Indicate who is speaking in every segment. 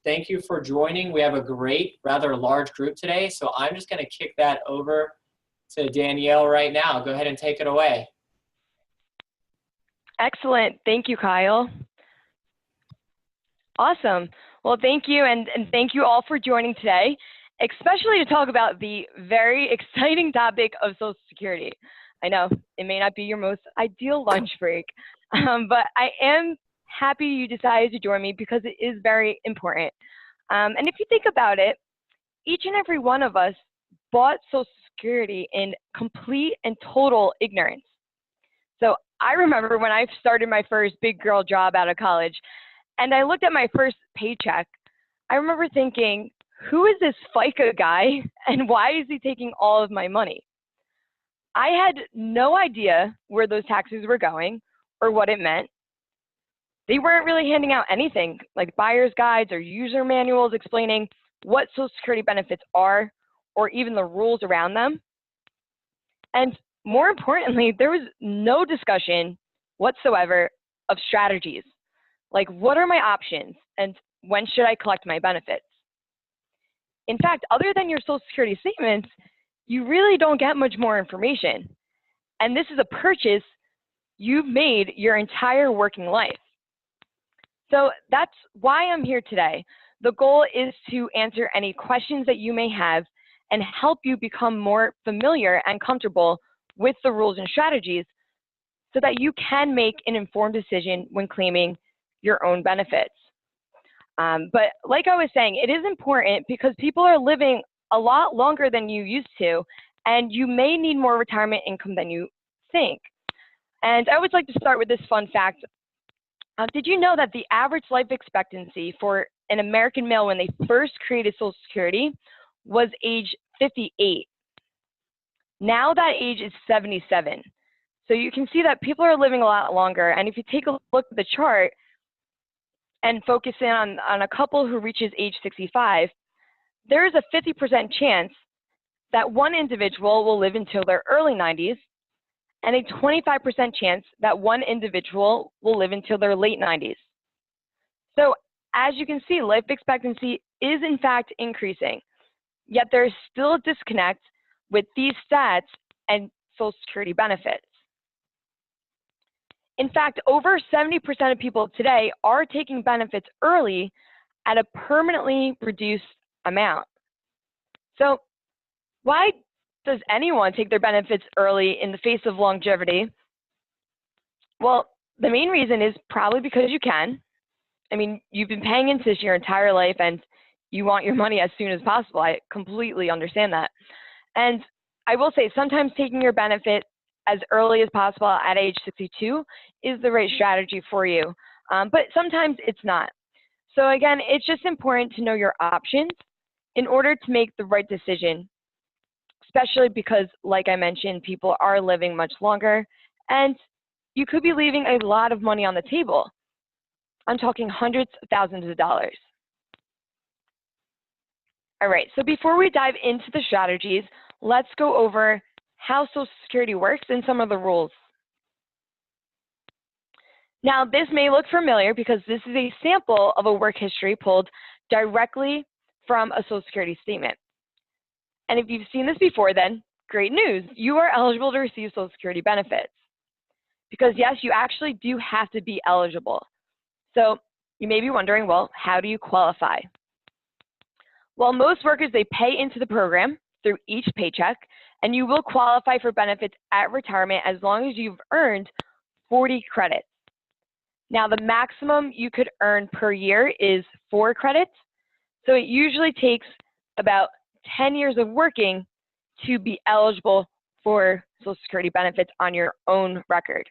Speaker 1: Thank you for joining. We have a great, rather large group today, so I'm just going to kick that over to Danielle right now. Go ahead and take it away.
Speaker 2: Excellent. Thank you, Kyle. Awesome. Well, thank you, and thank you all for joining today, especially to talk about the very exciting topic of Social Security. I know it may not be your most ideal lunch break, but I am happy you decided to join me because it is very important. And if you think about it, each and every one of us bought Social Security in complete and total ignorance. So I remember when I started my first big girl job out of college, and I looked at my first paycheck, I remember thinking, who is this FICA guy, and why is he taking all of my money? I had no idea where those taxes were going or what it meant. They weren't really handing out anything like buyer's guides or user manuals explaining what Social Security benefits are or even the rules around them. And more importantly, there was no discussion whatsoever of strategies. Like, what are my options and when should I collect my benefits? In fact, other than your Social Security statements, you really don't get much more information. And this is a purchase you've made your entire working life. So that's why I'm here today. The goal is to answer any questions that you may have and help you become more familiar and comfortable with the rules and strategies so that you can make an informed decision when claiming your own benefits. But like I was saying, it is important because people are living a lot longer than you used to, and you may need more retirement income than you think. And I always like to start with this fun fact. Did you know that the average life expectancy for an American male when they first created Social Security was age 58? Now that age is 77. So you can see that people are living a lot longer. And if you take a look at the chart and focus in on a couple who reaches age 65, there is a 50% chance that one individual will live until their early 90s, and a 25% chance that one individual will live until their late 90s. So as you can see, life expectancy is in fact increasing, yet there is still a disconnect with these stats and Social Security benefits. In fact, over 70% of people today are taking benefits early at a permanently reduced amount. So why does anyone take their benefits early in the face of longevity? Well, the main reason is probably because you can. I mean, you've been paying into this your entire life and you want your money as soon as possible. I completely understand that. And I will say sometimes taking your benefit as early as possible at age 62 is the right strategy for you. But sometimes it's not. So again, it's just important to know your options in order to make the right decision, especially because, like I mentioned, people are living much longer and you could be leaving a lot of money on the table. I'm talking hundreds of thousands of dollars. All right, so before we dive into the strategies, let's go over how Social Security works and some of the rules. Now, this may look familiar because this is a sample of a work history pulled directly from a Social Security statement. And if you've seen this before, then great news. You are eligible to receive Social Security benefits. Because yes, you actually do have to be eligible. So you may be wondering, well, how do you qualify? Well, most workers, they pay into the program through each paycheck, and you will qualify for benefits at retirement as long as you've earned 40 credits. Now, the maximum you could earn per year is 4 credits. So it usually takes about 10 years of working to be eligible for Social Security benefits on your own record.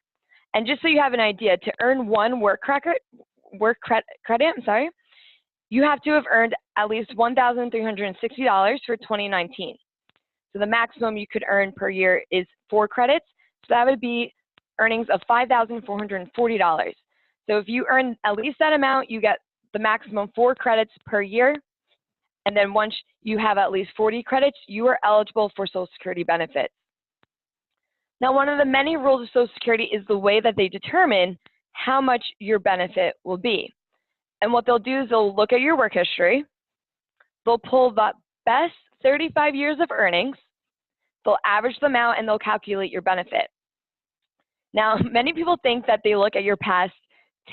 Speaker 2: And just so you have an idea, to earn one work credit, you have to have earned at least $1,360 for 2019. So the maximum you could earn per year is 4 credits. So that would be earnings of $5,440. So if you earn at least that amount, you get the maximum 4 credits per year. And then once you have at least 40 credits, you are eligible for Social Security benefits. Now, one of the many rules of Social Security is the way that they determine how much your benefit will be. And what they'll do is they'll look at your work history. They'll pull the best 35 years of earnings. They'll average them out, and they'll calculate your benefit. Now, many people think that they look at your past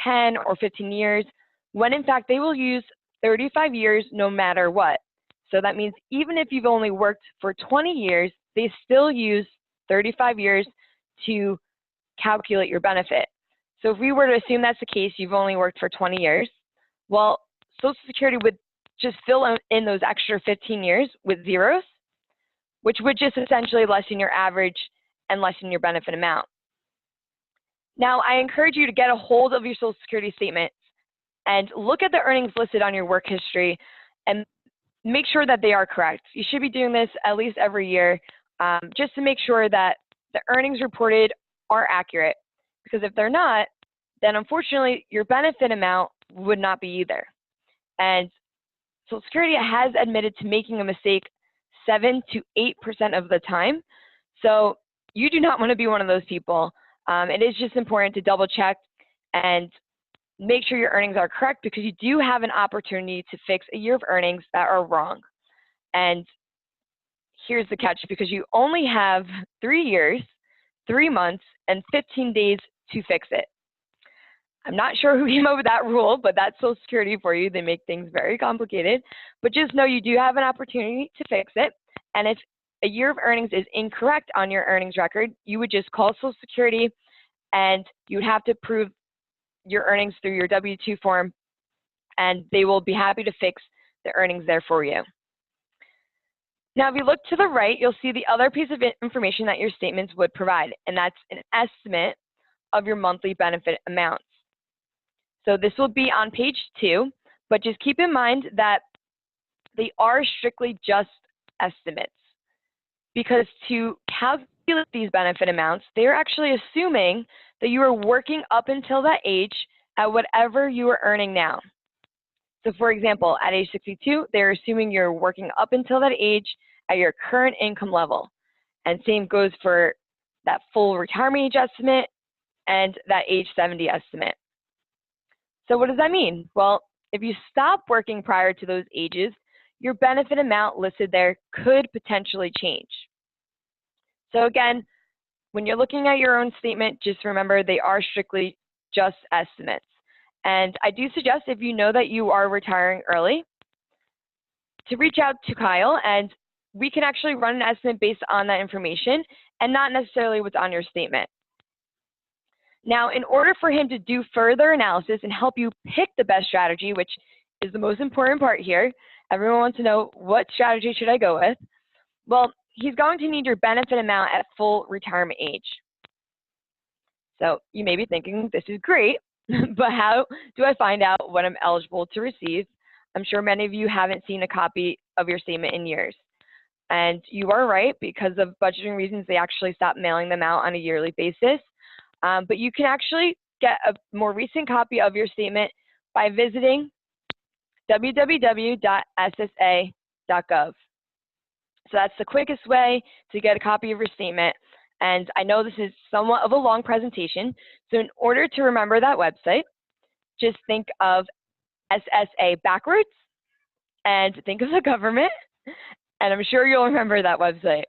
Speaker 2: 10 or 15 years, when in fact they will use 35 years no matter what. So that means even if you've only worked for 20 years, they still use 35 years to calculate your benefit. So if we were to assume that's the case, you've only worked for 20 years, well, Social Security would just fill in those extra 15 years with zeros, which would just essentially lessen your average and lessen your benefit amount. Now, I encourage you to get a hold of your Social Security statement and look at the earnings listed on your work history and make sure that they are correct. You should be doing this at least every year just to make sure that the earnings reported are accurate. Because if they're not, then unfortunately your benefit amount would not be either. And Social Security has admitted to making a mistake 7 to 8% of the time. So you do not want to be one of those people. It is just important to double check and make sure your earnings are correct, because you do have an opportunity to fix a year of earnings that are wrong. And here's the catch, because you only have 3 years, 3 months, and 15 days to fix it. I'm not sure who came up with that rule, but that's Social Security for you. They make things very complicated. But just know you do have an opportunity to fix it. And if a year of earnings is incorrect on your earnings record, you would just call Social Security, and you would have to prove your earnings through your W-2 form, and they will be happy to fix the earnings there for you. Now, if you look to the right, you'll see the other piece of information that your statements would provide, and that's an estimate of your monthly benefit amounts. So this will be on page 2, but just keep in mind that they are strictly just estimates, because to calculate these benefit amounts, they're actually assuming that you are working up until that age at whatever you are earning now. So for example, at age 62, they're assuming you're working up until that age at your current income level. And same goes for that full retirement age estimate and that age 70 estimate. So what does that mean? Well, if you stop working prior to those ages, your benefit amount listed there could potentially change. So again, when you're looking at your own statement, just remember they are strictly just estimates. And I do suggest, if you know that you are retiring early, to reach out to Kyle, and we can actually run an estimate based on that information and not necessarily what's on your statement. Now, in order for him to do further analysis and help you pick the best strategy, which is the most important part here, everyone wants to know, what strategy should I go with? Well, he's going to need your benefit amount at full retirement age. So you may be thinking, this is great, but how do I find out what I'm eligible to receive? I'm sure many of you haven't seen a copy of your statement in years. And you are right, because of budgeting reasons, they actually stopped mailing them out on a yearly basis. But you can actually get a more recent copy of your statement by visiting www.ssa.gov. So that's the quickest way to get a copy of your statement. And I know this is somewhat of a long presentation, so in order to remember that website, just think of SSA backwards and think of the government, and I'm sure you'll remember that website.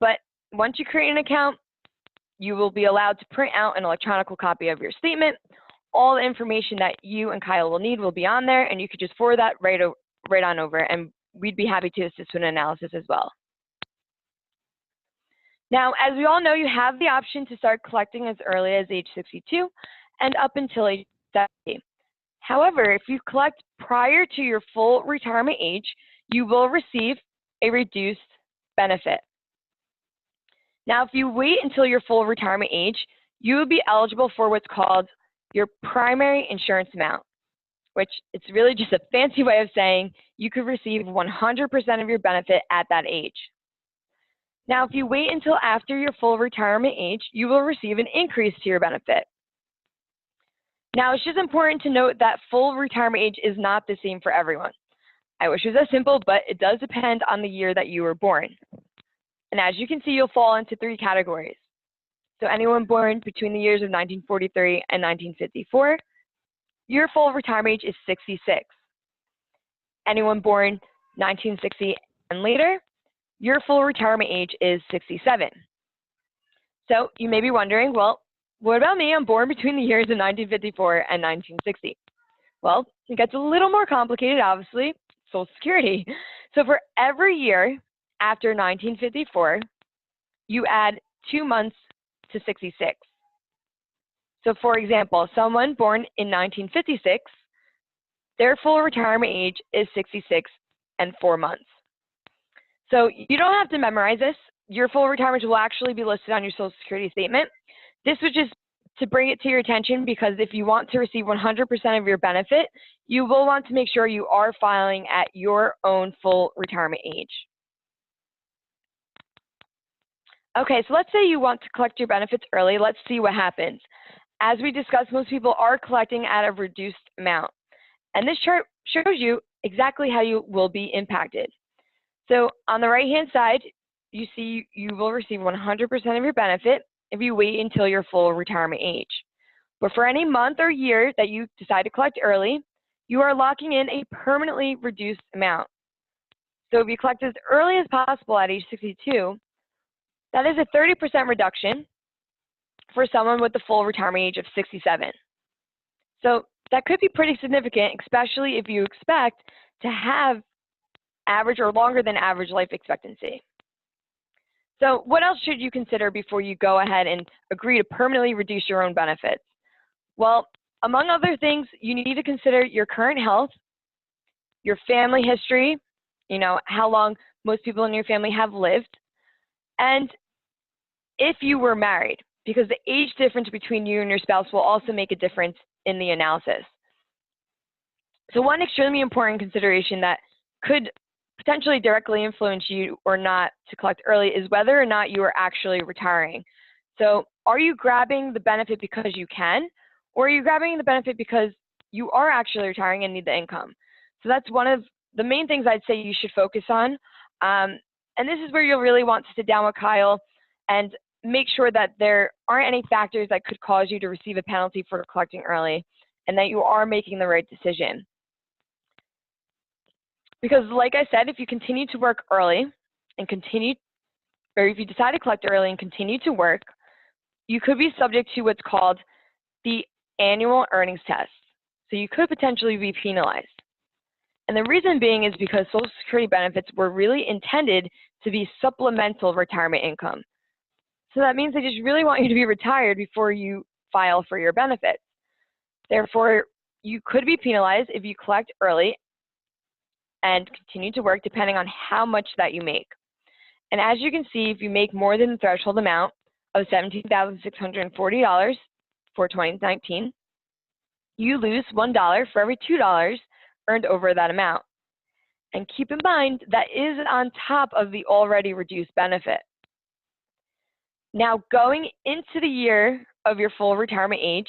Speaker 2: But once you create an account, you will be allowed to print out an electronic copy of your statement. All the information that you and Kyle will need will be on there, and you could just forward that right on over, and we'd be happy to assist with an analysis as well. Now, as we all know, you have the option to start collecting as early as age 62 and up until age 70. However, if you collect prior to your full retirement age, you will receive a reduced benefit. Now, if you wait until your full retirement age, you will be eligible for what's called your primary insurance amount, which it's really just a fancy way of saying you could receive 100% of your benefit at that age. Now, if you wait until after your full retirement age, you will receive an increase to your benefit. Now, it's just important to note that full retirement age is not the same for everyone. I wish it was as simple, but it does depend on the year that you were born. And as you can see, you'll fall into 3 categories. So anyone born between the years of 1943 and 1954, your full retirement age is 66. Anyone born 1960 and later, your full retirement age is 67. So you may be wondering, well, what about me? I'm born between the years of 1954 and 1960. Well, it gets a little more complicated, obviously, Social Security. So for every year after 1954, you add 2 months to 66. So for example, someone born in 1956, their full retirement age is 66 and 4 months. So you don't have to memorize this. Your full retirement will actually be listed on your Social Security statement. This was just to bring it to your attention because if you want to receive 100% of your benefit, you will want to make sure you are filing at your own full retirement age. Okay, so let's say you want to collect your benefits early. Let's see what happens. As we discussed, most people are collecting at a reduced amount. And this chart shows you exactly how you will be impacted. So on the right-hand side, you see you will receive 100% of your benefit if you wait until your full retirement age. But for any month or year that you decide to collect early, you are locking in a permanently reduced amount. So if you collect as early as possible at age 62, that is a 30% reduction for someone with the full retirement age of 67. So that could be pretty significant, especially if you expect to have average or longer than average life expectancy. So what else should you consider before you go ahead and agree to permanently reduce your own benefits? Well, among other things, you need to consider your current health, your family history, how long most people in your family have lived, and if you were married, because the age difference between you and your spouse will also make a difference in the analysis. So one extremely important consideration that could potentially directly influence you or not to collect early is whether or not you are actually retiring. So are you grabbing the benefit because you can, or are you grabbing the benefit because you are actually retiring and need the income? So that's one of the main things I'd say you should focus on. And this is where you'll really want to sit down with Kyle and make sure that there aren't any factors that could cause you to receive a penalty for collecting early and that you are making the right decision. Because like I said, if you continue to work early and if you decide to collect early and continue to work, you could be subject to what's called the annual earnings test. So you could potentially be penalized. And the reason being is because Social Security benefits were really intended to be supplemental retirement income. So that means they just really want you to be retired before you file for your benefits. Therefore, you could be penalized if you collect early and continue to work depending on how much that you make. And as you can see, if you make more than the threshold amount of $17,640 for 2019, you lose $1 for every $2 earned over that amount. And keep in mind, that is on top of the already reduced benefit. Now, going into the year of your full retirement age,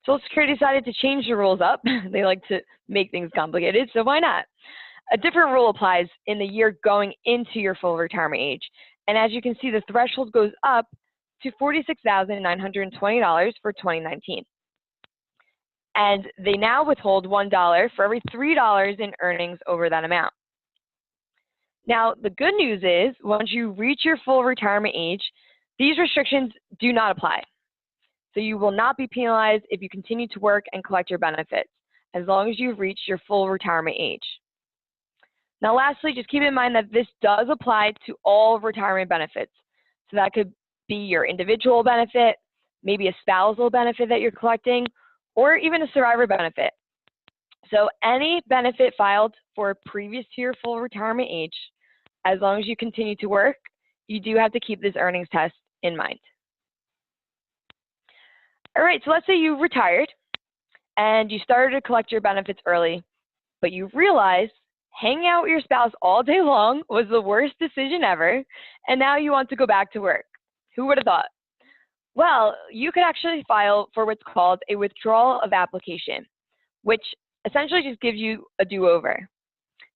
Speaker 2: Social Security decided to change the rules up. They like to make things complicated, so why not? A different rule applies in the year going into your full retirement age. And as you can see, the threshold goes up to $46,920 for 2019. And they now withhold $1 for every $3 in earnings over that amount. Now, the good news is, once you reach your full retirement age, these restrictions do not apply. So you will not be penalized if you continue to work and collect your benefits, as long as you've reached your full retirement age. Now, lastly, just keep in mind that this does apply to all retirement benefits. So that could be your individual benefit, maybe a spousal benefit that you're collecting, or even a survivor benefit. So any benefit filed for previous to your full retirement age, as long as you continue to work, you do have to keep this earnings test in mind. All right, so let's say you retired and you started to collect your benefits early, but you realized hanging out with your spouse all day long was the worst decision ever, and now you want to go back to work. Who would have thought? Well, you could actually file for what's called a withdrawal of application, which essentially just gives you a do-over.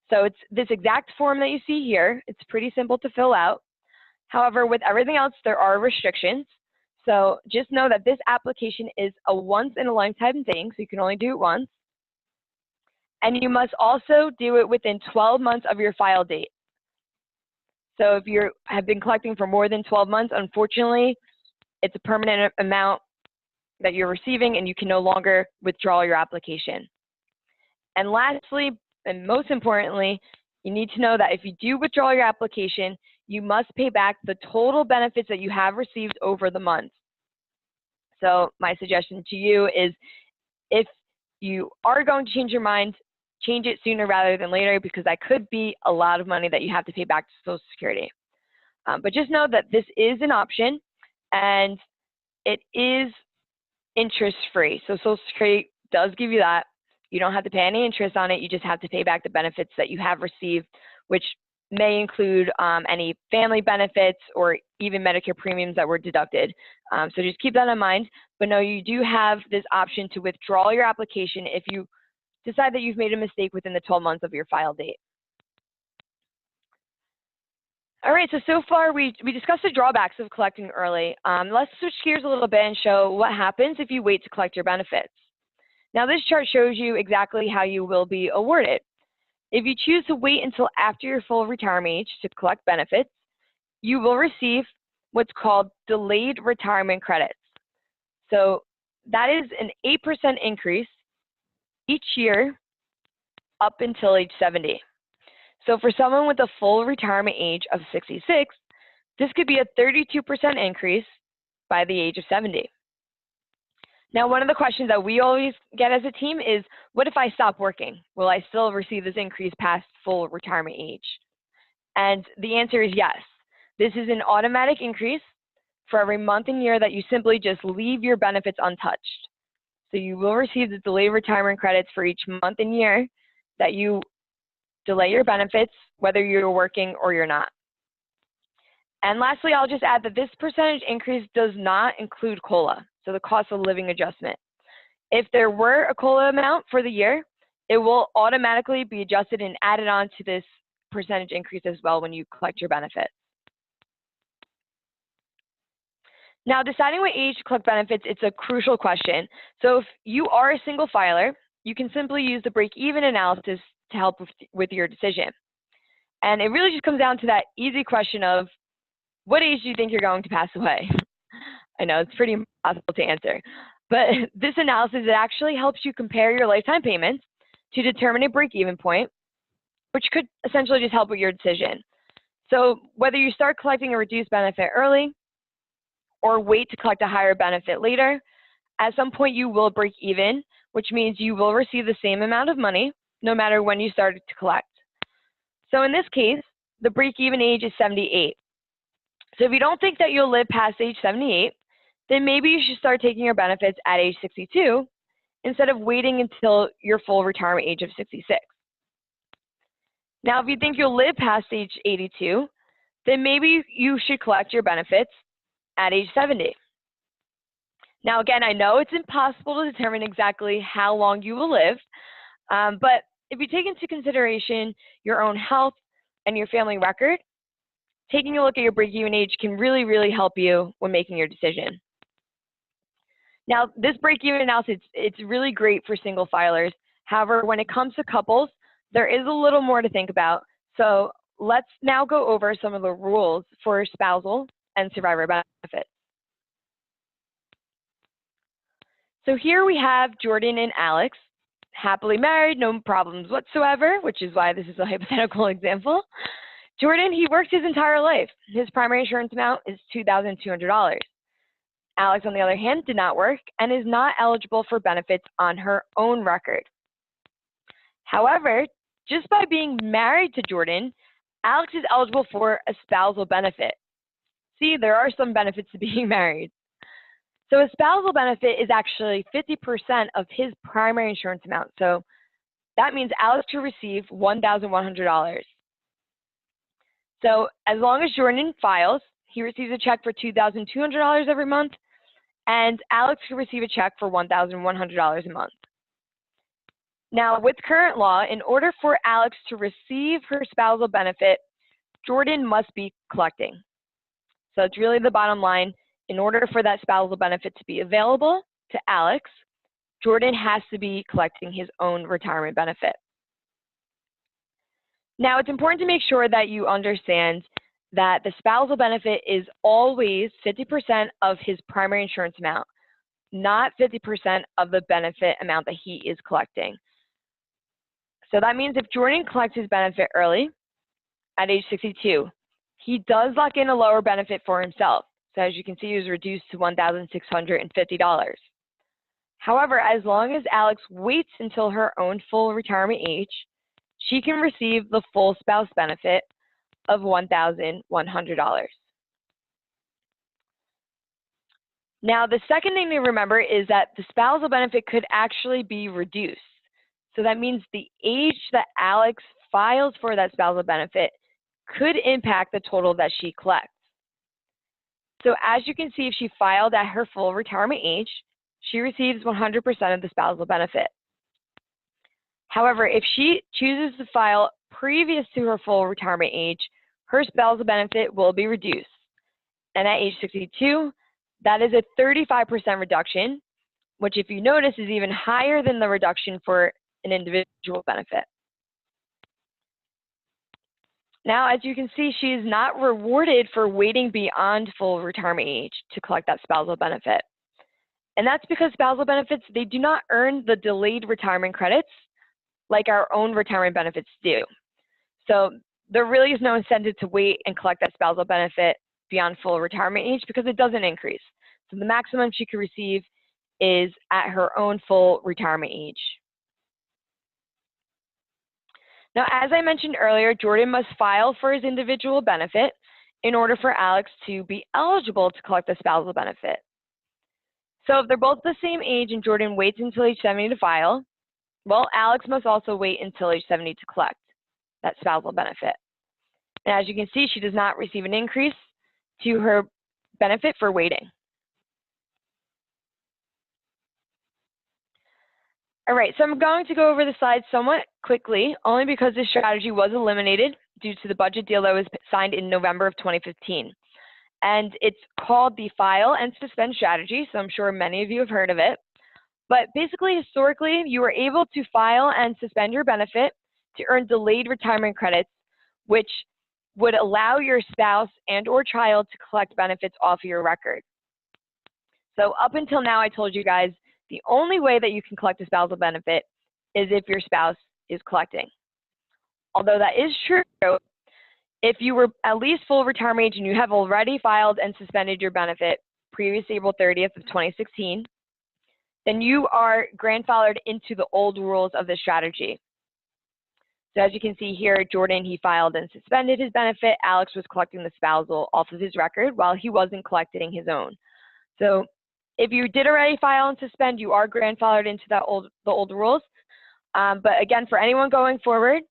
Speaker 2: So it's this exact form that you see here. It's pretty simple to fill out. However, with everything else, there are restrictions. So just know that this application is a once-in-a-lifetime thing, so you can only do it once. And you must also do it within 12 months of your file date. So if you have been collecting for more than 12 months, unfortunately, it's a permanent amount that you're receiving and you can no longer withdraw your application. And lastly, and most importantly, you need to know that if you do withdraw your application, you must pay back the total benefits that you have received over the month. So my suggestion to you is if you are going to change your mind, change it sooner rather than later, because that could be a lot of money that you have to pay back to Social Security. But just know that this is an option and it is interest-free. So Social Security does give you that. You don't have to pay any interest on it. You just have to pay back the benefits that you have received, which may include any family benefits or even Medicare premiums that were deducted. So just keep that in mind. But no, you do have this option to withdraw your application if you decide that you've made a mistake within the 12 months of your file date. All right, so far we discussed the drawbacks of collecting early. Let's switch gears a little bit and show what happens if you wait to collect your benefits. Now this chart shows you exactly how you will be awarded. If you choose to wait until after your full retirement age to collect benefits, you will receive what's called delayed retirement credits. So that is an 8% increase each year up until age 70. So for someone with a full retirement age of 66, this could be a 32% increase by the age of 70. Now, one of the questions that we always get as a team is, what if I stop working? Will I still receive this increase past full retirement age? And the answer is yes. This is an automatic increase for every month and year that you simply just leave your benefits untouched. So you will receive the delayed retirement credits for each month and year that you delay your benefits, whether you're working or you're not. And lastly, I'll just add that this percentage increase does not include COLA, so the cost of living adjustment. If there were a COLA amount for the year, it will automatically be adjusted and added on to this percentage increase as well when you collect your benefits. Now, deciding what age to collect benefits, it's a crucial question. So if you are a single filer, you can simply use the break-even analysis to help with your decision. And it really just comes down to that easy question of, what age do you think you're going to pass away? I know it's pretty impossible to answer, but this analysis, it actually helps you compare your lifetime payments to determine a break-even point, which could essentially just help with your decision. So whether you start collecting a reduced benefit early or wait to collect a higher benefit later, at some point you will break even, which means you will receive the same amount of money no matter when you started to collect. So in this case, the break-even age is 78. So if you don't think that you'll live past age 78, then maybe you should start taking your benefits at age 62 instead of waiting until your full retirement age of 66. Now, if you think you'll live past age 82, then maybe you should collect your benefits at age 70. Now, again, I know it's impossible to determine exactly how long you will live, but if you take into consideration your own health and your family record, taking a look at your break-even age can really, really help you when making your decision. Now, this break-even analysis, it's really great for single filers. However, when it comes to couples, there is a little more to think about. So let's now go over some of the rules for spousal and survivor benefits. So here we have Jordan and Alex, happily married, no problems whatsoever, which is why this is a hypothetical example. Jordan, he worked his entire life. His primary insurance amount is $2,200. Alex, on the other hand, did not work and is not eligible for benefits on her own record. However, just by being married to Jordan, Alex is eligible for a spousal benefit. See, there are some benefits to being married. So a spousal benefit is actually 50% of his primary insurance amount. So that means Alex will receive $1,100. So as long as Jordan files, he receives a check for $2,200 every month, and Alex can receive a check for $1,100 a month. Now, with current law, in order for Alex to receive her spousal benefit, Jordan must be collecting. So it's really the bottom line. in order for that spousal benefit to be available to Alex, Jordan has to be collecting his own retirement benefit. Now, it's important to make sure that you understand that the spousal benefit is always 50% of his primary insurance amount, not 50% of the benefit amount that he is collecting. So that means if Jordan collects his benefit early, at age 62, he does lock in a lower benefit for himself. So as you can see, it was reduced to $1,650. However, as long as Alex waits until her own full retirement age, she can receive the full spouse benefit of $1,100. Now, the second thing to remember is that the spousal benefit could actually be reduced. So that means the age that Alex files for that spousal benefit could impact the total that she collects. So as you can see, if she filed at her full retirement age, she receives 100% of the spousal benefit. However, if she chooses to file previous to her full retirement age, her spousal benefit will be reduced. And at age 62, that is a 35% reduction, which if you notice is even higher than the reduction for an individual benefit. Now, as you can see, she is not rewarded for waiting beyond full retirement age to collect that spousal benefit. And that's because spousal benefits, they do not earn the delayed retirement credits like our own retirement benefits do. So there really is no incentive to wait and collect that spousal benefit beyond full retirement age because it doesn't increase. So the maximum she could receive is at her own full retirement age. Now, as I mentioned earlier, Jordan must file for his individual benefit in order for Alex to be eligible to collect the spousal benefit. So if they're both the same age and Jordan waits until age 70 to file, well, Alex must also wait until age 70 to collect that spousal benefit. And as you can see, she does not receive an increase to her benefit for waiting. All right, so I'm going to go over the slides somewhat quickly, only because this strategy was eliminated due to the budget deal that was signed in November of 2015. And it's called the File and Suspend Strategy, so I'm sure many of you have heard of it. But basically, historically, you were able to file and suspend your benefit to earn delayed retirement credits, which would allow your spouse and or child to collect benefits off of your record. So up until now, I told you guys, the only way that you can collect a spousal benefit is if your spouse is collecting. Although that is true, if you were at least full retirement age and you have already filed and suspended your benefit previous April 30th of 2016, then you are grandfathered into the old rules of the strategy. So as you can see here, Jordan, he filed and suspended his benefit. Alex was collecting the spousal off of his record while he wasn't collecting his own. So if you did already file and suspend, you are grandfathered into the old rules. But again, for anyone going forward,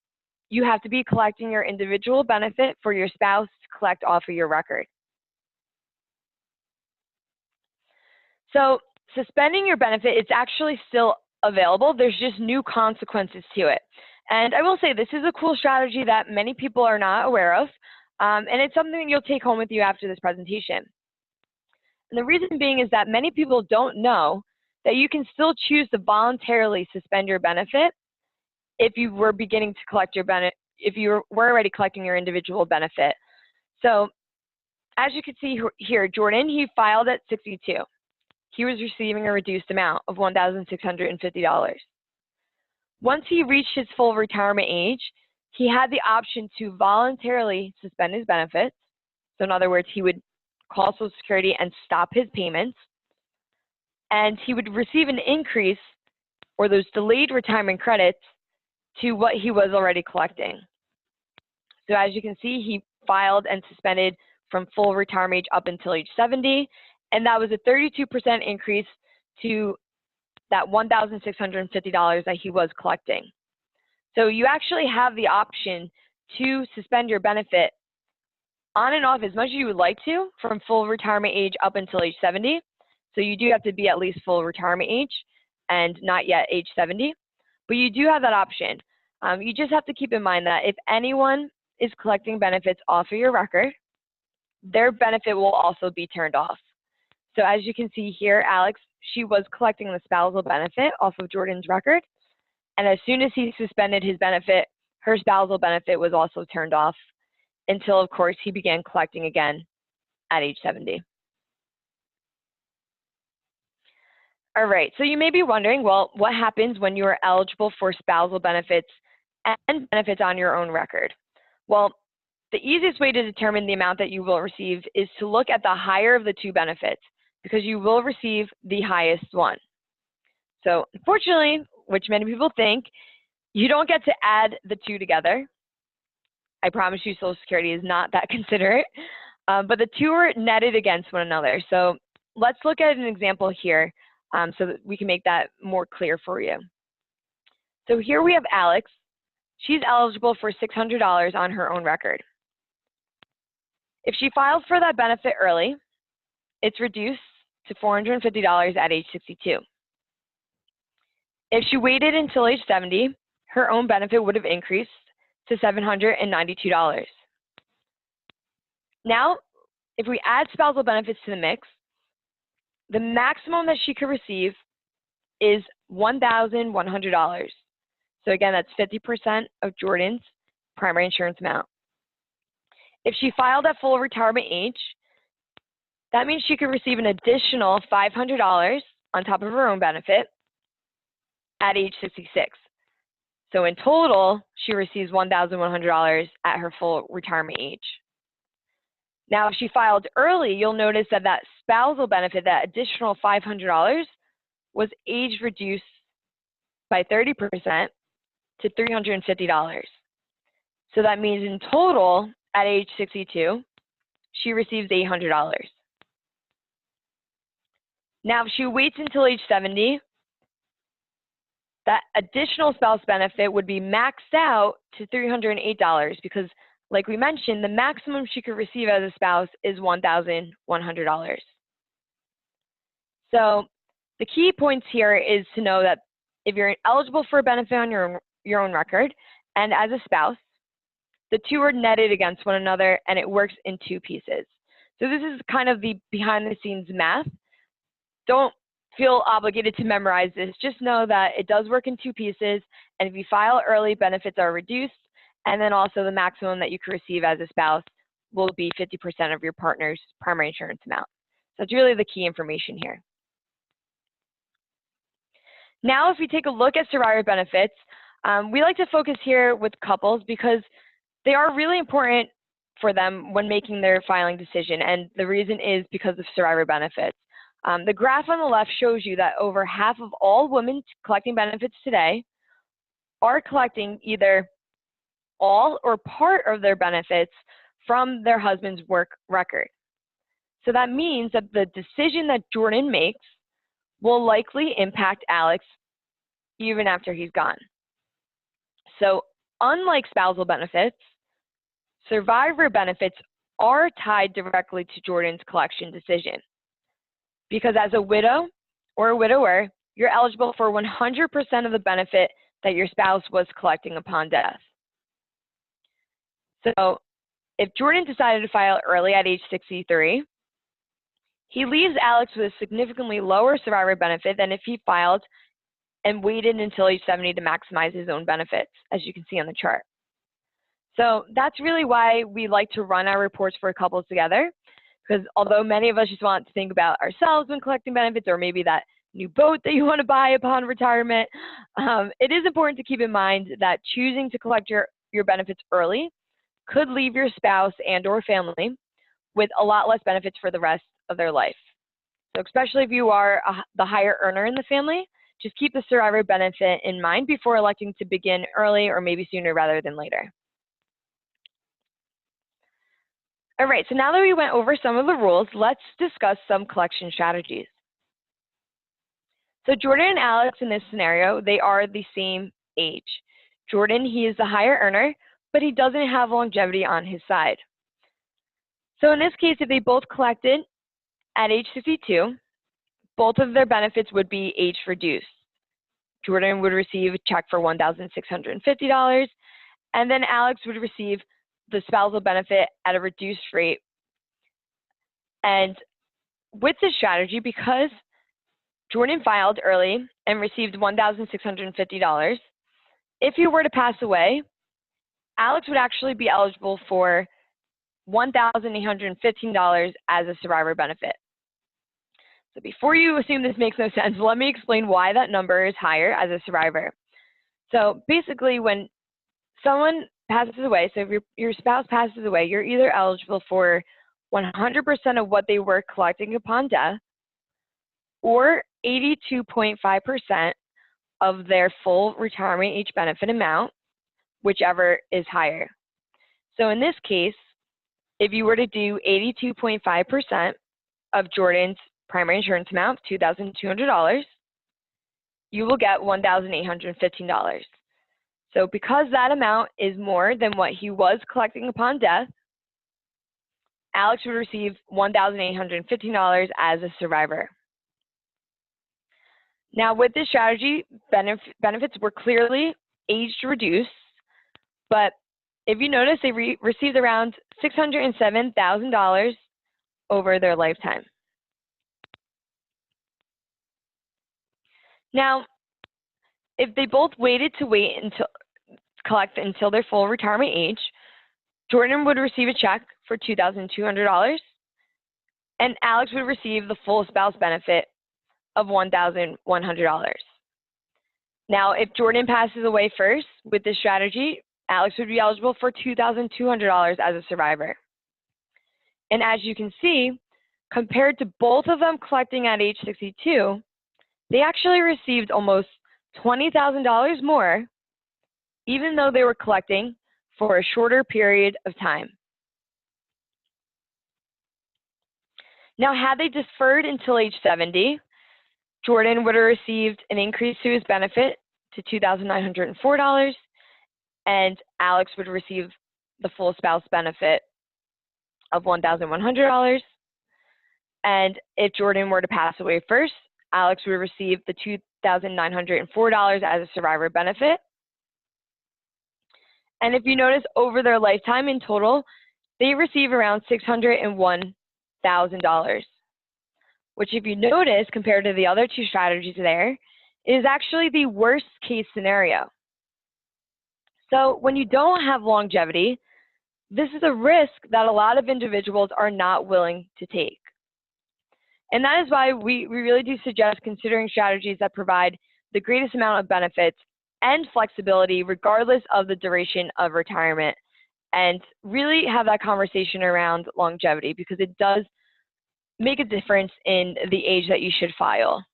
Speaker 2: you have to be collecting your individual benefit for your spouse to collect off of your record. So suspending your benefit, it's actually still available. There's just new consequences to it. And I will say this is a cool strategy that many people are not aware of. And it's something you'll take home with you after this presentation. And the reason being is that many people don't know that you can still choose to voluntarily suspend your benefit if you were beginning to collect your benefit, if you were already collecting your individual benefit. So as you can see here, Jordan, he filed at 62. He was receiving a reduced amount of $1,650. Once he reached his full retirement age, he had the option to voluntarily suspend his benefits. So in other words, he would call Social Security and stop his payments, and he would receive an increase or those delayed retirement credits to what he was already collecting. So as you can see, he filed and suspended from full retirement age up until age 70, and that was a 32% increase to that $1,650 that he was collecting. So you actually have the option to suspend your benefit on and off as much as you would like to from full retirement age up until age 70. So you do have to be at least full retirement age and not yet age 70. But you do have that option. You just have to keep in mind that if anyone is collecting benefits off of your record, their benefit will also be turned off. So as you can see here, Alex, she was collecting the spousal benefit off of Jordan's record. And as soon as he suspended his benefit, her spousal benefit was also turned off until, of course, he began collecting again at age 70. All right, so you may be wondering, well, what happens when you are eligible for spousal benefits and benefits on your own record? Well, the easiest way to determine the amount that you will receive is to look at the higher of the two benefits, because you will receive the highest one. So unfortunately, which many people think, you don't get to add the two together. I promise you Social Security is not that considerate, but the two are netted against one another. So let's look at an example here so that we can make that more clear for you. So here we have Alex. She's eligible for $600 on her own record. If she files for that benefit early, it's reduced to $450 at age 62. If she waited until age 70, her own benefit would have increased to $792. Now, if we add spousal benefits to the mix, the maximum that she could receive is $1,100. So again, that's 50% of Jordan's primary insurance amount. If she filed at full retirement age, that means she could receive an additional $500 on top of her own benefit at age 66. So in total, she receives $1,100 at her full retirement age. Now, if she filed early, you'll notice that that spousal benefit, that additional $500, was age reduced by 30% to $350. So that means in total, at age 62, she receives $800. Now, if she waits until age 70, that additional spouse benefit would be maxed out to $308 because, like we mentioned, the maximum she could receive as a spouse is $1,100. So the key points here is to know that if you're eligible for a benefit on your own record and as a spouse, the two are netted against one another and it works in two pieces. So this is kind of the behind the scenes math. Don't feel obligated to memorize this. Just know that it does work in two pieces, and if you file early, benefits are reduced, and then also the maximum that you can receive as a spouse will be 50% of your partner's primary insurance amount. So that's really the key information here. Now, if we take a look at survivor benefits, we like to focus here with couples because they are really important for them when making their filing decision, and the reason is because of survivor benefits. The graph on the left shows you that over half of all women collecting benefits today are collecting either all or part of their benefits from their husband's work record. So that means that the decision that Jordan makes will likely impact Alex even after he's gone. So unlike spousal benefits, survivor benefits are tied directly to Jordan's collection decision. Because as a widow or a widower, you're eligible for 100% of the benefit that your spouse was collecting upon death. So if Jordan decided to file early at age 63, he leaves Alex with a significantly lower survivor benefit than if he filed and waited until age 70 to maximize his own benefits, as you can see on the chart. So that's really why we like to run our reports for couples together. Because although many of us just want to think about ourselves when collecting benefits, or maybe that new boat that you want to buy upon retirement, it is important to keep in mind that choosing to collect your benefits early could leave your spouse and or family with a lot less benefits for the rest of their life. So especially if you are the higher earner in the family, just keep the survivor benefit in mind before electing to begin early or maybe sooner rather than later. All right, so now that we went over some of the rules, let's discuss some collection strategies. So Jordan and Alex in this scenario, they are the same age. Jordan, he is the higher earner, but he doesn't have longevity on his side. So in this case, if they both collected at age 52, both of their benefits would be age reduced. Jordan would receive a check for $1,650, and then Alex would receive the spousal benefit at a reduced rate. And with this strategy, because Jordan filed early and received $1,650, if he were to pass away, Alex would actually be eligible for $1,815 as a survivor benefit. So before you assume this makes no sense, let me explain why that number is higher as a survivor. So basically, when someone passes away, so if your spouse passes away, you're either eligible for 100% of what they were collecting upon death, or 82.5% of their full retirement age benefit amount, whichever is higher. So in this case, if you were to do 82.5% of Jordan's primary insurance amount, $2,200, you will get $1,815. So because that amount is more than what he was collecting upon death, Alex would receive $1,815 as a survivor. Now, with this strategy, benefits were clearly age reduced, but if you notice, they received around $607,000 over their lifetime. Now, if they both waited to collect until their full retirement age, Jordan would receive a check for $2,200, and Alex would receive the full spouse benefit of $1,100. Now, if Jordan passes away first with this strategy, Alex would be eligible for $2,200 as a survivor. And as you can see, compared to both of them collecting at age 62, they actually received almost $20,000 more, even though they were collecting for a shorter period of time. Now, had they deferred until age 70, Jordan would have received an increase to his benefit to $2,904, and Alex would receive the full spouse benefit of $1,100. And if Jordan were to pass away first, Alex would receive the $2,904 as a survivor benefit. And if you notice, over their lifetime in total, they receive around $601,000, which, if you notice, compared to the other two strategies there, is actually the worst case scenario. So when you don't have longevity, this is a risk that a lot of individuals are not willing to take. And that is why we really do suggest considering strategies that provide the greatest amount of benefits and flexibility regardless of the duration of retirement, and really have that conversation around longevity, because it does make a difference in the age that you should file.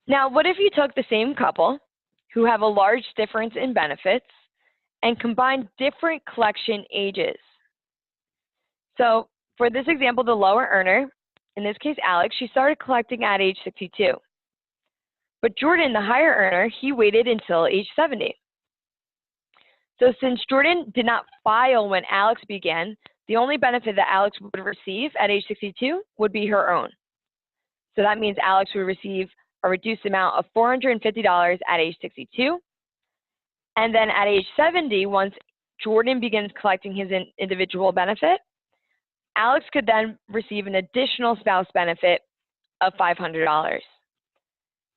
Speaker 2: Now, what if you took the same couple who have a large difference in benefits and combined different collection ages? So for this example, the lower earner, in this case Alex, she started collecting at age 62. But Jordan, the higher earner, he waited until age 70. So since Jordan did not file when Alex began, the only benefit that Alex would receive at age 62 would be her own. So that means Alex would receive a reduced amount of $450 at age 62. And then at age 70, once Jordan begins collecting his individual benefit, Alex could then receive an additional spouse benefit of $500.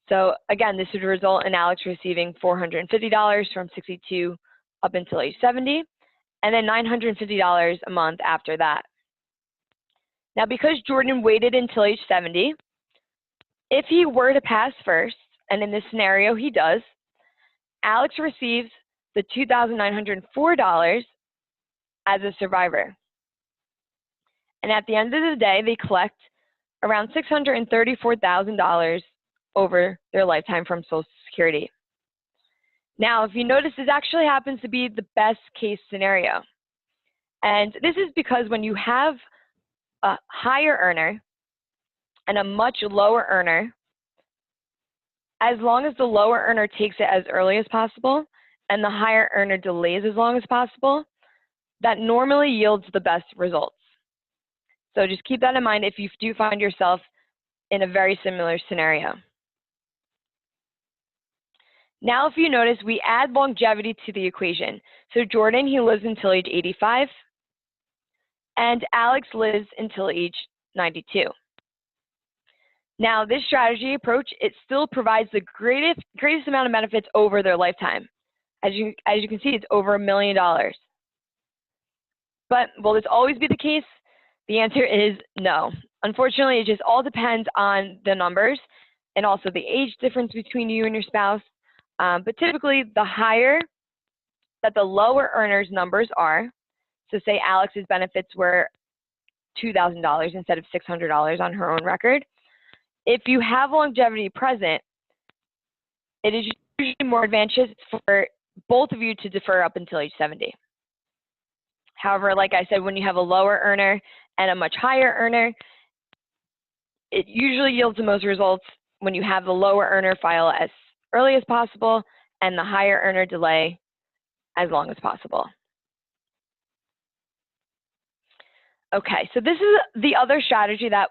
Speaker 2: So again, this would result in Alex receiving $450 from 62 up until age 70, and then $950 a month after that. Now, because Jordan waited until age 70, if he were to pass first, and in this scenario he does, Alex receives the $2,904 as a survivor. And at the end of the day, they collect around $634,000 over their lifetime from Social Security. Now, if you notice, this actually happens to be the best case scenario. And this is because when you have a higher earner and a much lower earner, as long as the lower earner takes it as early as possible and the higher earner delays as long as possible, that normally yields the best results. So just keep that in mind if you do find yourself in a very similar scenario. Now, if you notice, we add longevity to the equation. So Jordan, he lives until age 85. and Alex lives until age 92. Now, this strategy approach, it still provides the greatest amount of benefits over their lifetime. As you can see, it's over $1 million. But will this always be the case? The answer is no. Unfortunately, it just all depends on the numbers and also the age difference between you and your spouse. But typically, the higher that the lower earners' numbers are, so say Alex's benefits were $2,000 instead of $600 on her own record, if you have longevity present, it is usually more advantageous for both of you to defer up until age 70. However, like I said, when you have a lower earner and a much higher earner, it usually yields the most results when you have the lower earner file as early as possible and the higher earner delay as long as possible. Okay, so this is the other strategy that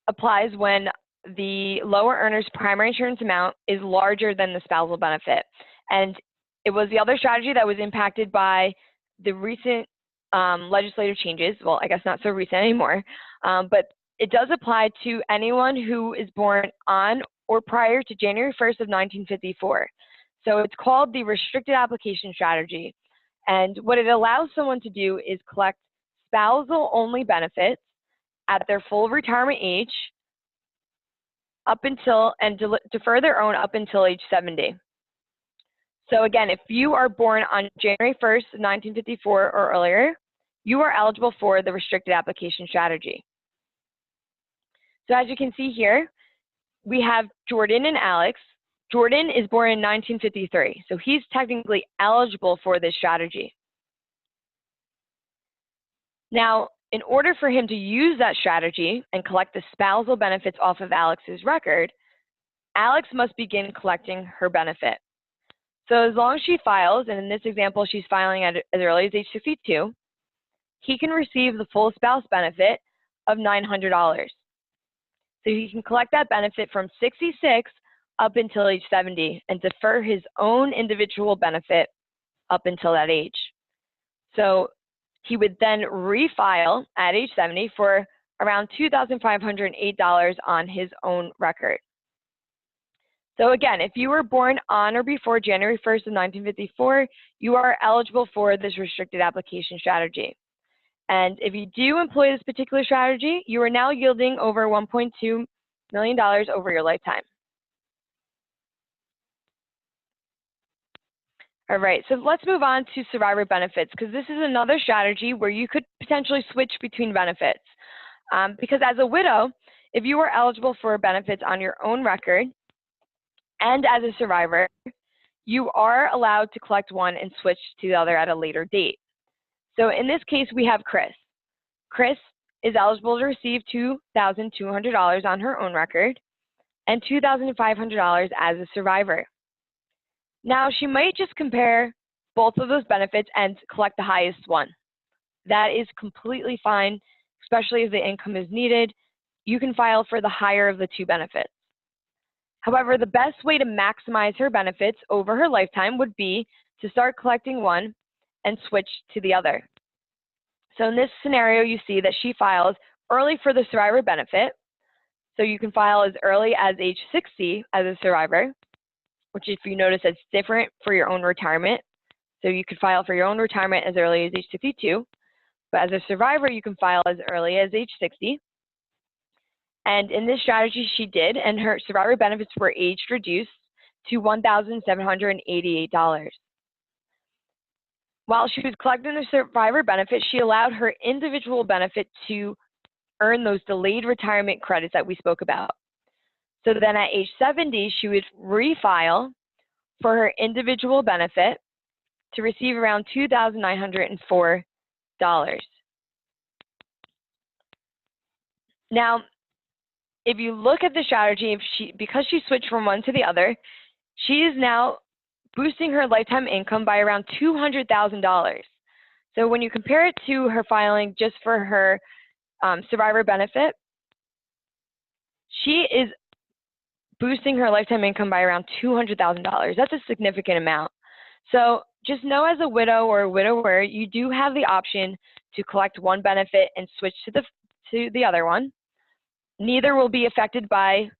Speaker 2: applies when the lower earner's primary insurance amount is larger than the spousal benefit. And it was the other strategy that was impacted by the recent legislative changes. Well, I guess not so recent anymore, but it does apply to anyone who is born on or prior to January 1st of 1954. So it's called the restricted application strategy. And what it allows someone to do is collect spousal-only benefits at their full retirement age up until, and defer their own up until age 70. So again, if you are born on January 1st, 1954 or earlier, you are eligible for the restricted application strategy. So as you can see here, we have Jordan and Alex. Jordan is born in 1953, so he's technically eligible for this strategy. Now, in order for him to use that strategy and collect the spousal benefits off of Alex's record, Alex must begin collecting her benefit. So as long as she files, and in this example, she's filing at as early as age 62, he can receive the full spouse benefit of $900. So he can collect that benefit from 66 up until age 70 and defer his own individual benefit up until that age. So he would then refile at age 70 for around $2,508 on his own record. So again, if you were born on or before January 1st of 1954, you are eligible for this restricted application strategy. And if you do employ this particular strategy, you are now yielding over $1.2 million over your lifetime. All right, so let's move on to survivor benefits, because this is another strategy where you could potentially switch between benefits. Because as a widow, if you are eligible for benefits on your own record and as a survivor, you are allowed to collect one and switch to the other at a later date. So in this case, we have Chris. Chris is eligible to receive $2,200 on her own record and $2,500 as a survivor. Now, she might just compare both of those benefits and collect the highest one. That is completely fine, especially if the income is needed. You can file for the higher of the two benefits. However, the best way to maximize her benefits over her lifetime would be to start collecting one and switch to the other. So in this scenario, you see that she files early for the survivor benefit. So you can file as early as age 60 as a survivor, which if you notice, it's different for your own retirement. So you could file for your own retirement as early as age 62, but as a survivor, you can file as early as age 60. And in this strategy, she did, and her survivor benefits were age reduced to $1,788. While she was collecting the survivor benefit, she allowed her individual benefit to earn those delayed retirement credits that we spoke about. So then at age 70, she would refile for her individual benefit to receive around $2,904. Now, if you look at the strategy, because she switched from one to the other, she is now boosting her lifetime income by around $200,000. So when you compare it to her filing just for her survivor benefit, she is boosting her lifetime income by around $200,000. That's a significant amount. So just know, as a widow or a widower, you do have the option to collect one benefit and switch to the other one. Neither will be affected by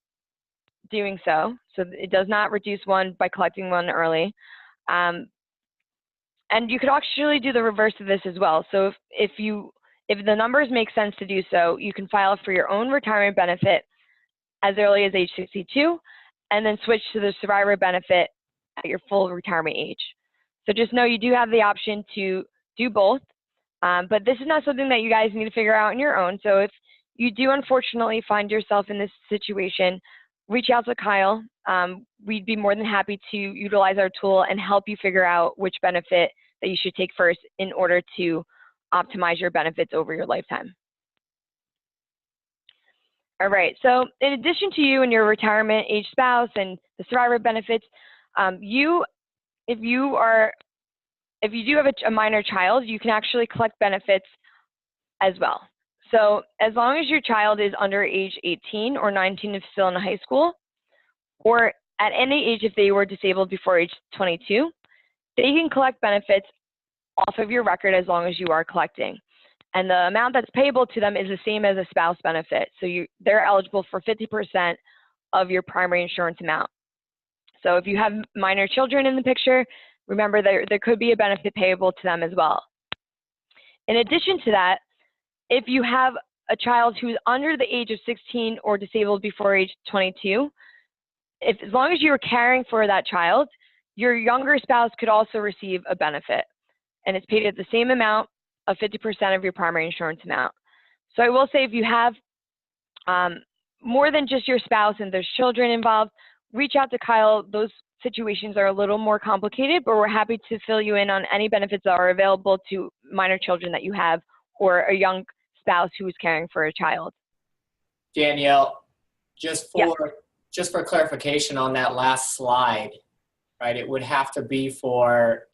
Speaker 2: doing so. So it does not reduce one by collecting one early. And you could actually do the reverse of this as well. So if the numbers make sense to do so, you can file for your own retirement benefit as early as age 62, and then switch to the survivor benefit at your full retirement age. So just know you do have the option to do both, but this is not something that you guys need to figure out on your own. So if you do unfortunately find yourself in this situation, reach out to Kyle. We'd be more than happy to utilize our tool and help you figure out which benefit that you should take first in order to optimize your benefits over your lifetime. All right, so in addition to you and your retirement age spouse and the survivor benefits, if you do have a minor child, you can actually collect benefits as well. So as long as your child is under age 18 or 19 if still in high school, or at any age if they were disabled before age 22, they can collect benefits off of your record as long as you are collecting. And the amount that's payable to them is the same as a spouse benefit. So they're eligible for 50% of your primary insurance amount. So if you have minor children in the picture, remember there could be a benefit payable to them as well. In addition to that, if you have a child who's under the age of 16 or disabled before age 22, as long as you're caring for that child, your younger spouse could also receive a benefit. And it's paid at the same amount of 50% of your primary insurance amount. So I will say if you have more than just your spouse and there's children involved, reach out to Kyle. Those situations are a little more complicated, but we're happy to fill you in on any benefits that are available to minor children that you have or a young spouse who is caring for a child.
Speaker 1: Danielle, just for clarification on that last slide, right? It would have to be for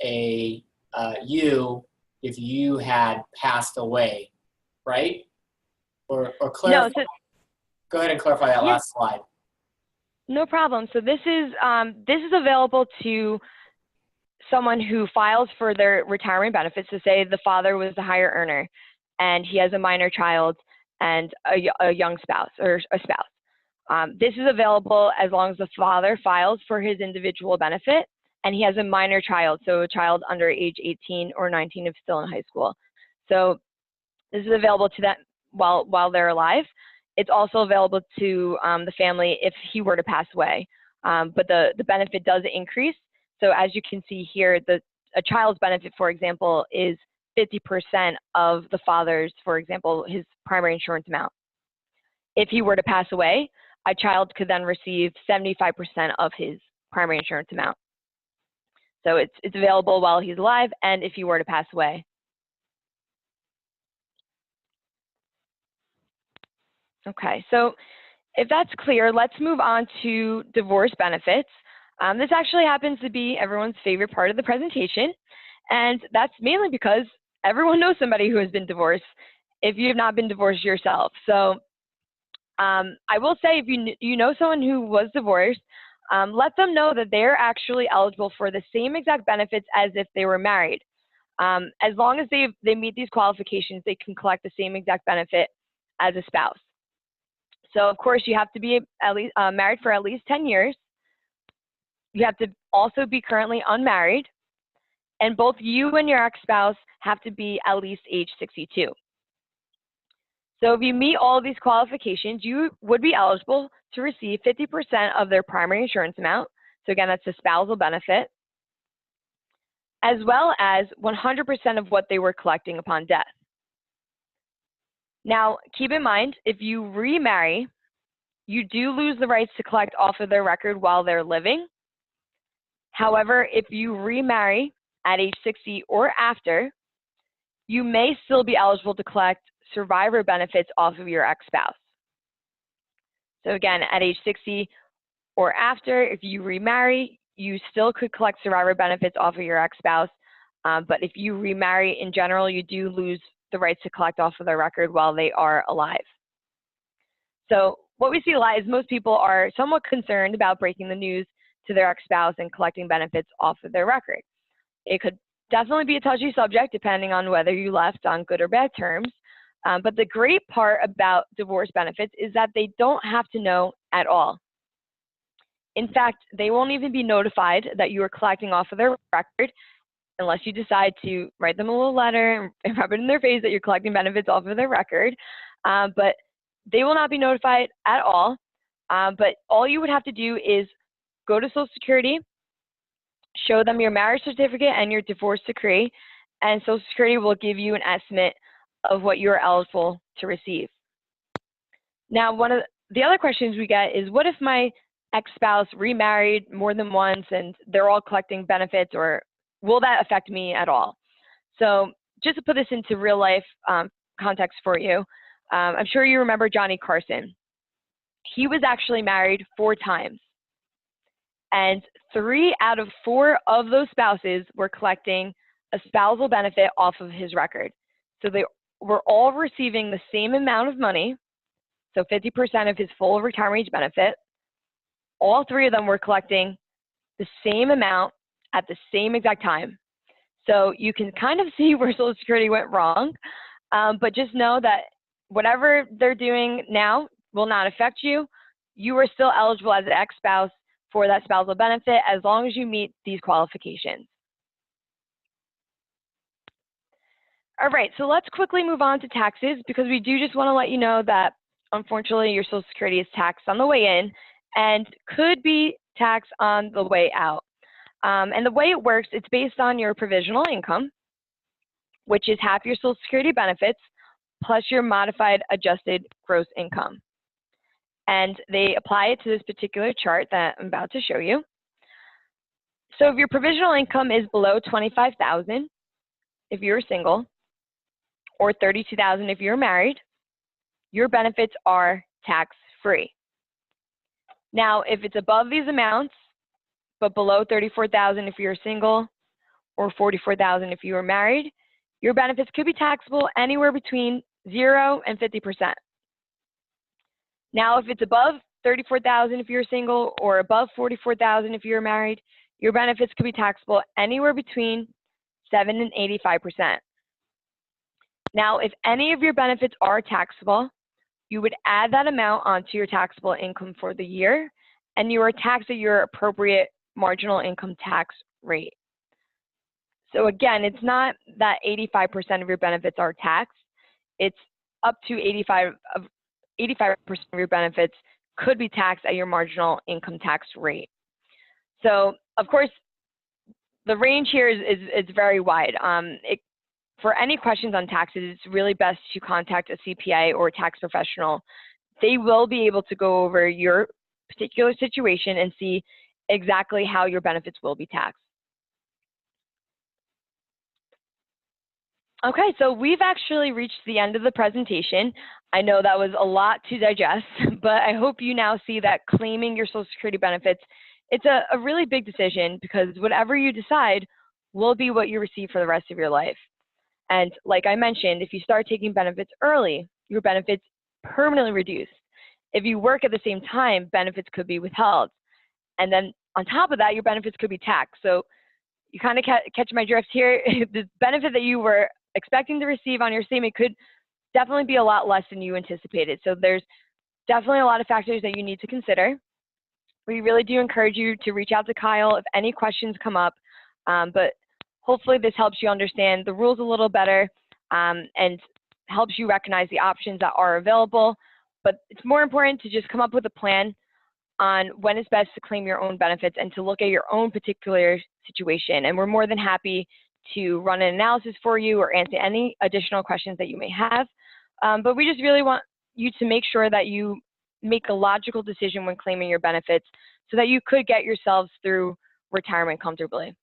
Speaker 1: you if you had passed away, right? Or clarify.
Speaker 2: No,
Speaker 1: Go ahead and clarify that last slide.
Speaker 2: No problem. So this is available to someone who files for their retirement benefits. So say the father was the higher earner and he has a minor child and a young spouse or a spouse. This is available as long as the father files for his individual benefit and he has a minor child, so a child under age 18 or 19 if still in high school. So this is available to them while they're alive. It's also available to the family if he were to pass away, but the benefit does increase. So as you can see here, a child's benefit, for example, is 50% of the father's, for example, his primary insurance amount. If he were to pass away, a child could then receive 75% of his primary insurance amount. So it's available while he's alive and if he were to pass away. Okay, so if that's clear, let's move on to divorce benefits. This actually happens to be everyone's favorite part of the presentation, and that's mainly because everyone knows somebody who has been divorced if you have not been divorced yourself. So I will say if you know someone who was divorced, let them know that they're actually eligible for the same exact benefits as if they were married. As long as they meet these qualifications, they can collect the same exact benefit as a spouse. So of course you have to be at least married for at least 10 years. You have to also be currently unmarried, and both you and your ex-spouse have to be at least age 62. So if you meet all of these qualifications, you would be eligible to receive 50% of their primary insurance amount. So again, that's the spousal benefit, as well as 100% of what they were collecting upon death. Now, keep in mind, if you remarry, you do lose the rights to collect off of their record while they're living. However, if you remarry at age 60 or after, you may still be eligible to collect survivor benefits off of your ex-spouse. So again, at age 60 or after, if you remarry, you still could collect survivor benefits off of your ex-spouse. But if you remarry in general, you do lose the rights to collect off of their record while they are alive. So what we see a lot is most people are somewhat concerned about breaking the news to their ex-spouse and collecting benefits off of their record. It could definitely be a touchy subject depending on whether you left on good or bad terms. But the great part about divorce benefits is that they don't have to know at all. In fact, they won't even be notified that you are collecting off of their record unless you decide to write them a little letter and rub it in their face that you're collecting benefits off of their record. But they will not be notified at all. But all you would have to do is go to Social Security, show them your marriage certificate and your divorce decree, and Social Security will give you an estimate of what you're eligible to receive. Now, one of the other questions we get is, what if my ex-spouse remarried more than once and they're all collecting benefits, or will that affect me at all? So just to put this into real life context for you, I'm sure you remember Johnny Carson. He was actually married 4 times. And 3 out of 4 of those spouses were collecting a spousal benefit off of his record. So they were all receiving the same amount of money, so 50% of his full retirement age benefit. All 3 of them were collecting the same amount at the same exact time. So you can kind of see where Social Security went wrong, but just know that whatever they're doing now will not affect you. You are still eligible as an ex-spouse for that spousal benefit as long as you meet these qualifications. All right, so let's quickly move on to taxes, because we do just want to let you know that unfortunately your Social Security is taxed on the way in and could be taxed on the way out. And the way it works, it's based on your provisional income, which is half your Social Security benefits plus your modified adjusted gross income. And they apply it to this particular chart that I'm about to show you. So if your provisional income is below $25,000 if you're single, or $32,000 if you're married, your benefits are tax-free. Now, if it's above these amounts, but below $34,000 if you're single, or $44,000 if you are married, your benefits could be taxable anywhere between 0 and 50%. Now, if it's above $34,000 if you're single, or above $44,000 if you're married, your benefits could be taxable anywhere between 7 and 85%. Now, if any of your benefits are taxable, you would add that amount onto your taxable income for the year, and you are taxed at your appropriate marginal income tax rate. So again, it's not that 85% of your benefits are taxed. It's up to 85% of your benefits could be taxed at your marginal income tax rate. So of course, the range here is very wide. For any questions on taxes, it's really best to contact a CPA or a tax professional. They will be able to go over your particular situation and see exactly how your benefits will be taxed. Okay, so we've actually reached the end of the presentation. I know that was a lot to digest, but I hope you now see that claiming your Social Security benefits, it's a really big decision, because whatever you decide will be what you receive for the rest of your life. And like I mentioned, if you start taking benefits early, your benefits permanently reduce. If you work at the same time, benefits could be withheld. And then on top of that, your benefits could be taxed. So you kind of catch my drift here. The benefit that you were expecting to receive on your statement could definitely be a lot less than you anticipated. So there's definitely a lot of factors that you need to consider. We really do encourage you to reach out to Kyle if any questions come up. But hopefully this helps you understand the rules a little better and helps you recognize the options that are available. But it's more important to just come up with a plan on when it's best to claim your own benefits and to look at your own particular situation. And we're more than happy to run an analysis for you or answer any additional questions that you may have. But we just really want you to make sure that you make a logical decision when claiming your benefits so that you could get yourselves through retirement comfortably.